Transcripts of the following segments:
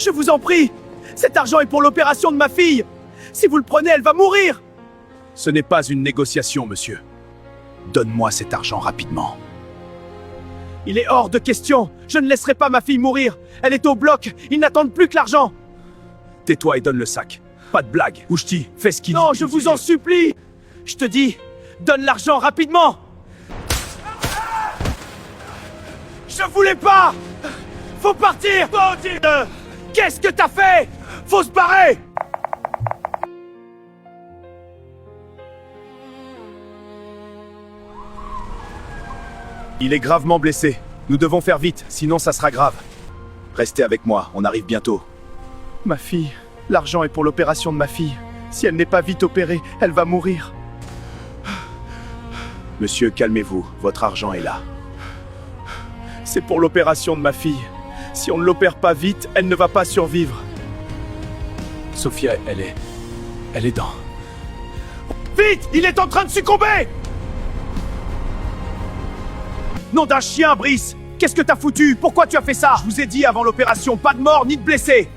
Je vous en prie! Cet argent est pour l'opération de ma fille! Si vous le prenez, elle va mourir! Ce n'est pas une négociation, monsieur. Donne-moi cet argent rapidement. Il est hors de question! Je ne laisserai pas ma fille mourir! Elle est au bloc! Ils n'attendent plus que l'argent! Tais-toi et donne le sac. Pas de blague. Ouchti, fais ce qu'il dit. Non, je vous en supplie! Je te dis, donne l'argent rapidement! Je voulais pas! Faut partir! Qu'est-ce que t'as fait? Faut se barrer! Il est gravement blessé. Nous devons faire vite, sinon ça sera grave. Restez avec moi, on arrive bientôt. Ma fille, l'argent est pour l'opération de ma fille. Si elle n'est pas vite opérée, elle va mourir. Monsieur, calmez-vous, votre argent est là. C'est pour l'opération de ma fille. Si on ne l'opère pas vite, elle ne va pas survivre. Sophia, elle est dans... Vite! Il est en train de succomber! Nom d'un chien, Brice! Qu'est-ce que t'as foutu? Pourquoi tu as fait ça? Je vous ai dit avant l'opération, pas de mort ni de blessés!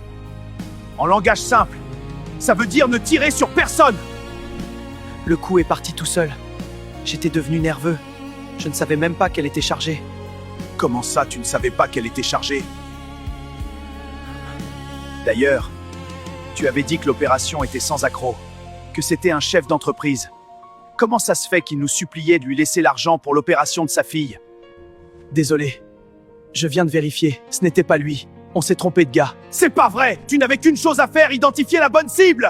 En langage simple, ça veut dire ne tirer sur personne! Le coup est parti tout seul. J'étais devenu nerveux. Je ne savais même pas qu'elle était chargée. Comment ça, tu ne savais pas qu'elle était chargée? D'ailleurs, tu avais dit que l'opération était sans accroc, que c'était un chef d'entreprise. Comment ça se fait qu'il nous suppliait de lui laisser l'argent pour l'opération de sa fille? Désolé. Je viens de vérifier, ce n'était pas lui. On s'est trompé de gars. C'est pas vrai! Tu n'avais qu'une chose à faire, identifier la bonne cible!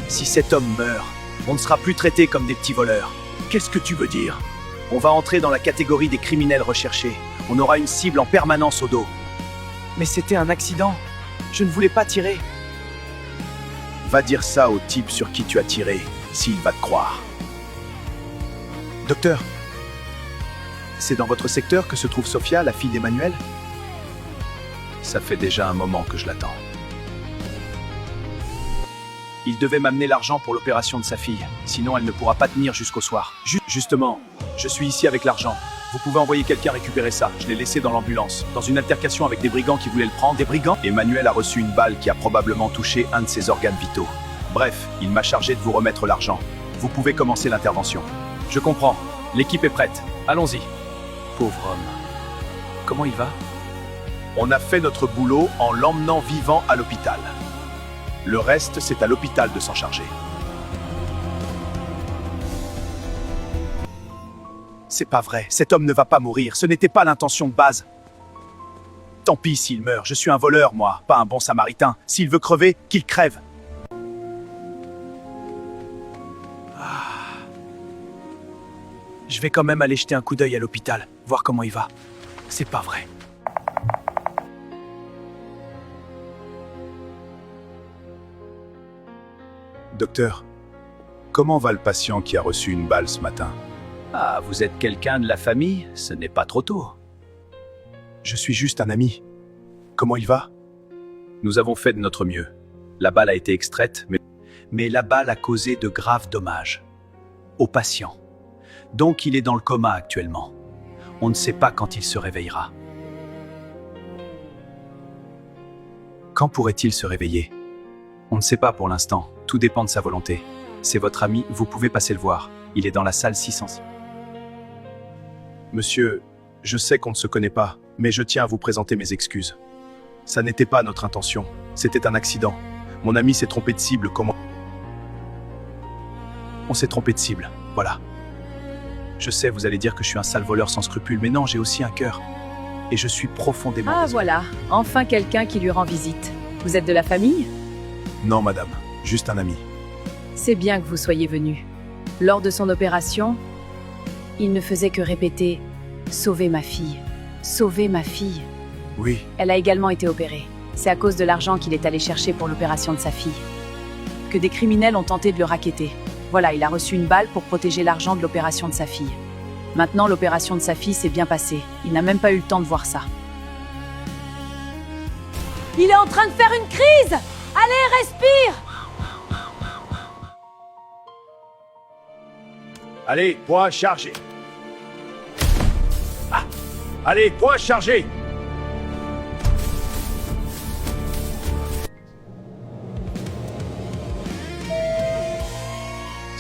Si cet homme meurt, on ne sera plus traités comme des petits voleurs. Qu'est-ce que tu veux dire? On va entrer dans la catégorie des criminels recherchés. On aura une cible en permanence au dos. Mais c'était un accident. Je ne voulais pas tirer. Va dire ça au type sur qui tu as tiré, s'il va te croire. Docteur, c'est dans votre secteur que se trouve Sophia, la fille d'Emmanuel? Ça fait déjà un moment que je l'attends. Il devait m'amener l'argent pour l'opération de sa fille, sinon elle ne pourra pas tenir jusqu'au soir. Justement, je suis ici avec l'argent. Vous pouvez envoyer quelqu'un récupérer ça. Je l'ai laissé dans l'ambulance, dans une altercation avec des brigands qui voulaient le prendre. Des brigands? Emmanuel a reçu une balle qui a probablement touché un de ses organes vitaux. Bref, il m'a chargé de vous remettre l'argent. Vous pouvez commencer l'intervention. Je comprends. L'équipe est prête. Allons-y. Pauvre homme. Comment il va? On a fait notre boulot en l'emmenant vivant à l'hôpital. Le reste, c'est à l'hôpital de s'en charger. C'est pas vrai, cet homme ne va pas mourir, ce n'était pas l'intention de base. Tant pis s'il meurt, je suis un voleur, moi, pas un bon samaritain. S'il veut crever, qu'il crève. Je vais quand même aller jeter un coup d'œil à l'hôpital, voir comment il va. C'est pas vrai. Docteur, comment va le patient qui a reçu une balle ce matin? Ah, vous êtes quelqu'un de la famille? Ce n'est pas trop tôt. Je suis juste un ami. Comment il va? Nous avons fait de notre mieux. La balle a été extraite, mais la balle a causé de graves dommages au patient. Donc il est dans le coma actuellement. On ne sait pas quand il se réveillera. Quand pourrait-il se réveiller? On ne sait pas pour l'instant. Tout dépend de sa volonté. C'est votre ami, vous pouvez passer le voir. Il est dans la salle 600. Monsieur, je sais qu'on ne se connaît pas, mais je tiens à vous présenter mes excuses. Ça n'était pas notre intention. C'était un accident. Mon ami s'est trompé de cible, comment? On s'est trompé de cible, voilà. Je sais, vous allez dire que je suis un sale voleur sans scrupules, mais non, j'ai aussi un cœur. Et je suis profondément désolé. Voilà, enfin quelqu'un qui lui rend visite. Vous êtes de la famille? Non, madame, juste un ami. C'est bien que vous soyez venu. Lors de son opération, il ne faisait que répéter « Sauvez ma fille, sauvez ma fille ». Oui. Elle a également été opérée. C'est à cause de l'argent qu'il est allé chercher pour l'opération de sa fille. Que des criminels ont tenté de le racketter. Voilà, il a reçu une balle pour protéger l'argent de l'opération de sa fille. Maintenant, l'opération de sa fille s'est bien passée. Il n'a même pas eu le temps de voir ça. Il est en train de faire une crise! Allez, respire! Allez, point chargé. Ah. Allez, point chargé.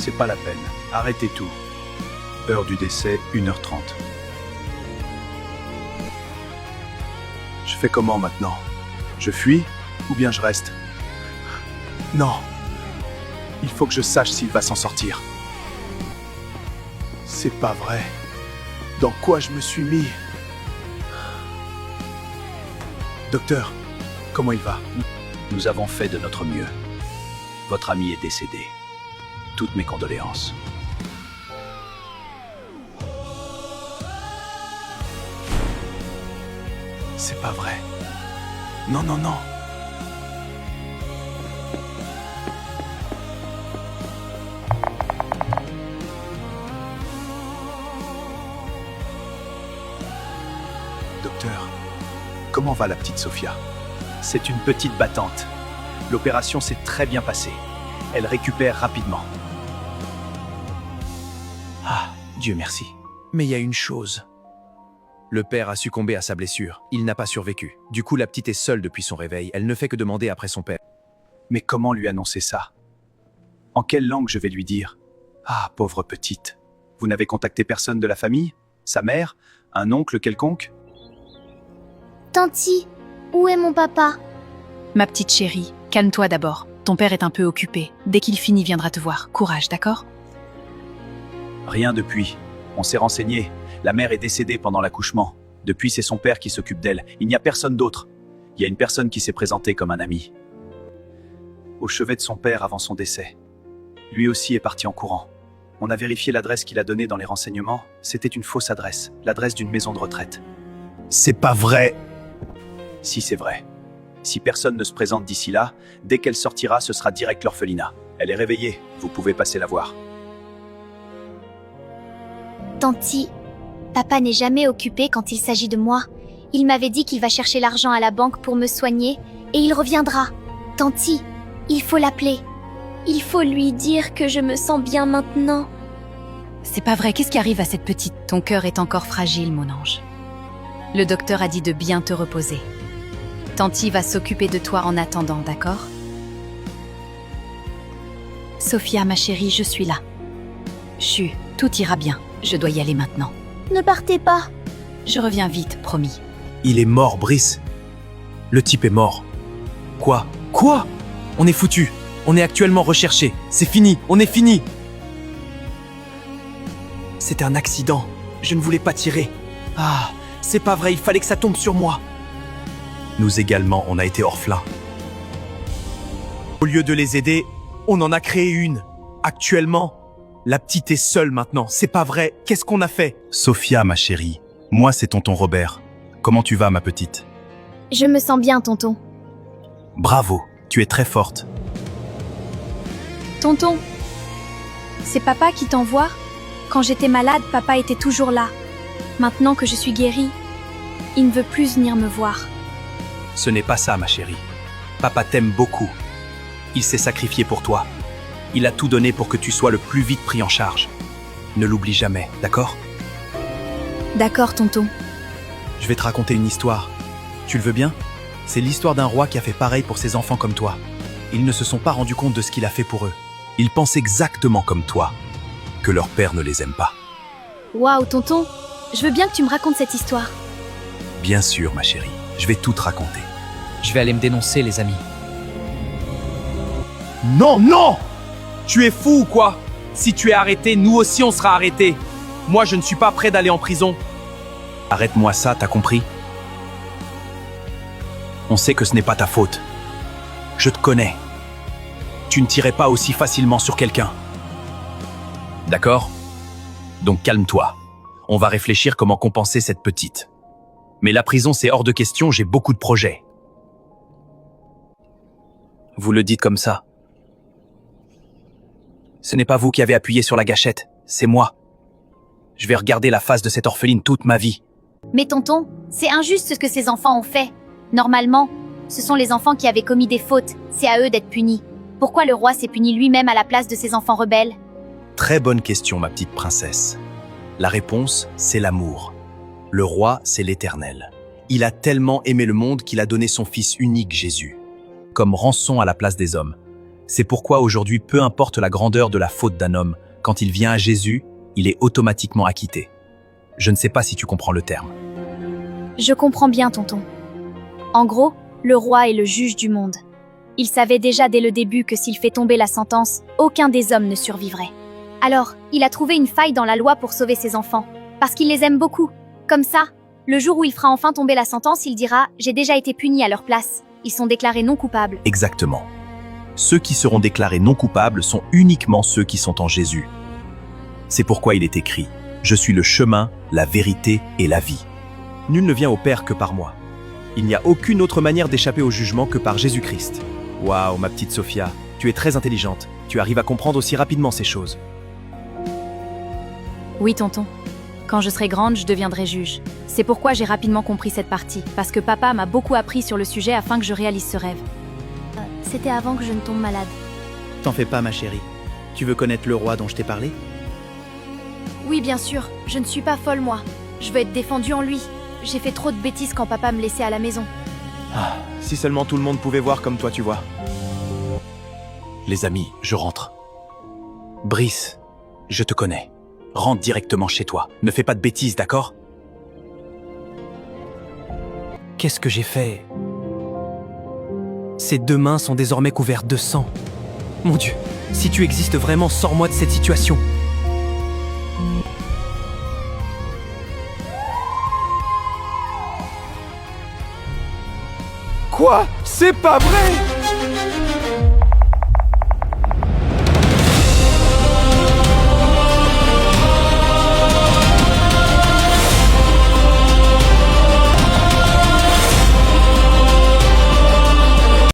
C'est pas la peine. Arrêtez tout. Heure du décès, 1h30. Je fais comment maintenant? Je fuis ou bien je reste? Non. Il faut que je sache s'il va s'en sortir. C'est pas vrai. Dans quoi je me suis mis? Docteur, comment il va? Nous avons fait de notre mieux. Votre ami est décédé. Toutes mes condoléances. C'est pas vrai. Non, non, non. Docteur, comment va la petite Sophia? C'est une petite battante. L'opération s'est très bien passée. Elle récupère rapidement. Ah, Dieu merci. Mais il y a une chose. Le père a succombé à sa blessure. Il n'a pas survécu. Du coup, la petite est seule depuis son réveil. Elle ne fait que demander après son père. Mais comment lui annoncer ça? En quelle langue je vais lui dire? Ah, pauvre petite. Vous n'avez contacté personne de la famille? Sa mère? Un oncle quelconque? Tanti, où est mon papa? Ma petite chérie, calme-toi d'abord. Ton père est un peu occupé. Dès qu'il finit, il viendra te voir. Courage, d'accord? Rien depuis. On s'est renseigné. La mère est décédée pendant l'accouchement. Depuis, c'est son père qui s'occupe d'elle. Il n'y a personne d'autre. Il y a une personne qui s'est présentée comme un ami. Au chevet de son père avant son décès. Lui aussi est parti en courant. On a vérifié l'adresse qu'il a donnée dans les renseignements. C'était une fausse adresse. L'adresse d'une maison de retraite. C'est pas vrai! Si, c'est vrai. Si personne ne se présente d'ici là, dès qu'elle sortira, ce sera direct l'orphelinat. Elle est réveillée. Vous pouvez passer la voir. Tanti, papa n'est jamais occupé quand il s'agit de moi. Il m'avait dit qu'il va chercher l'argent à la banque pour me soigner et il reviendra. Tanti, il faut l'appeler. Il faut lui dire que je me sens bien maintenant. C'est pas vrai, qu'est-ce qui arrive à cette petite? Ton cœur est encore fragile, mon ange. Le docteur a dit de bien te reposer. Tanti va s'occuper de toi en attendant, d'accord? Sophia, ma chérie, je suis là. Chut, tout ira bien. Je dois y aller maintenant. Ne partez pas. Je reviens vite, promis. Il est mort, Brice. Le type est mort. Quoi? Quoi? On est foutu. On est actuellement recherché. C'est fini. On est fini. C'était un accident. Je ne voulais pas tirer. Ah, c'est pas vrai. Il fallait que ça tombe sur moi. Nous également, on a été orphelins. Au lieu de les aider, on en a créé une. Actuellement, la petite est seule maintenant. C'est pas vrai. Qu'est-ce qu'on a fait? Sophia, ma chérie. Moi, c'est tonton Robert. Comment tu vas, ma petite? Je me sens bien, tonton. Bravo, tu es très forte. Tonton, c'est papa qui t'envoie? Quand j'étais malade, papa était toujours là. Maintenant que je suis guérie, il ne veut plus venir me voir. Ce n'est pas ça, ma chérie. Papa t'aime beaucoup. Il s'est sacrifié pour toi. Il a tout donné pour que tu sois le plus vite pris en charge. Ne l'oublie jamais, d'accord? D'accord, tonton. Je vais te raconter une histoire. Tu le veux bien? C'est l'histoire d'un roi qui a fait pareil pour ses enfants comme toi. Ils ne se sont pas rendus compte de ce qu'il a fait pour eux. Ils pensent exactement comme toi, que leur père ne les aime pas. Waouh, tonton, je veux bien que tu me racontes cette histoire. Bien sûr, ma chérie. Je vais tout te raconter. Je vais aller me dénoncer, les amis. Non, non! Tu es fou ou quoi? Si tu es arrêté, nous aussi on sera arrêtés. Moi, je ne suis pas prêt d'aller en prison. Arrête-moi ça, t'as compris? On sait que ce n'est pas ta faute. Je te connais. Tu ne tirais pas aussi facilement sur quelqu'un. D'accord? Donc calme-toi. On va réfléchir comment compenser cette petite. Mais la prison, c'est hors de question, j'ai beaucoup de projets. Vous le dites comme ça. Ce n'est pas vous qui avez appuyé sur la gâchette, c'est moi. Je vais regarder la face de cette orpheline toute ma vie. Mais tonton, c'est injuste ce que ces enfants ont fait. Normalement, ce sont les enfants qui avaient commis des fautes. C'est à eux d'être punis. Pourquoi le roi s'est puni lui-même à la place de ses enfants rebelles? Très bonne question, ma petite princesse. La réponse, c'est l'amour. Le roi, c'est l'Éternel. Il a tellement aimé le monde qu'il a donné son Fils unique, Jésus, comme rançon à la place des hommes. C'est pourquoi aujourd'hui, peu importe la grandeur de la faute d'un homme, quand il vient à Jésus, il est automatiquement acquitté. Je ne sais pas si tu comprends le terme. Je comprends bien, tonton. En gros, le roi est le juge du monde. Il savait déjà dès le début que s'il fait tomber la sentence, aucun des hommes ne survivrait. Alors, il a trouvé une faille dans la loi pour sauver ses enfants, parce qu'il les aime beaucoup. Comme ça, le jour où il fera enfin tomber la sentence, il dira « J'ai déjà été puni à leur place. Ils sont déclarés non coupables. » Exactement. Ceux qui seront déclarés non coupables sont uniquement ceux qui sont en Jésus. C'est pourquoi il est écrit « Je suis le chemin, la vérité et la vie. Nul ne vient au Père que par moi. Il n'y a aucune autre manière d'échapper au jugement que par Jésus-Christ. » Waouh, ma petite Sophia, tu es très intelligente. Tu arrives à comprendre aussi rapidement ces choses. Oui, tonton. Quand je serai grande, je deviendrai juge. C'est pourquoi j'ai rapidement compris cette partie, parce que papa m'a beaucoup appris sur le sujet afin que je réalise ce rêve. C'était avant que je ne tombe malade. T'en fais pas, ma chérie. Tu veux connaître le roi dont je t'ai parlé? Oui, bien sûr. Je ne suis pas folle, moi. Je veux être défendue en lui. J'ai fait trop de bêtises quand papa me laissait à la maison. Ah, si seulement tout le monde pouvait voir comme toi tu vois. Les amis, je rentre. Brice, je te connais. Rentre directement chez toi. Ne fais pas de bêtises, d'accord? Qu'est-ce que j'ai fait? Ces deux mains sont désormais couvertes de sang. Mon Dieu, si tu existes vraiment, sors-moi de cette situation. Quoi? C'est pas vrai!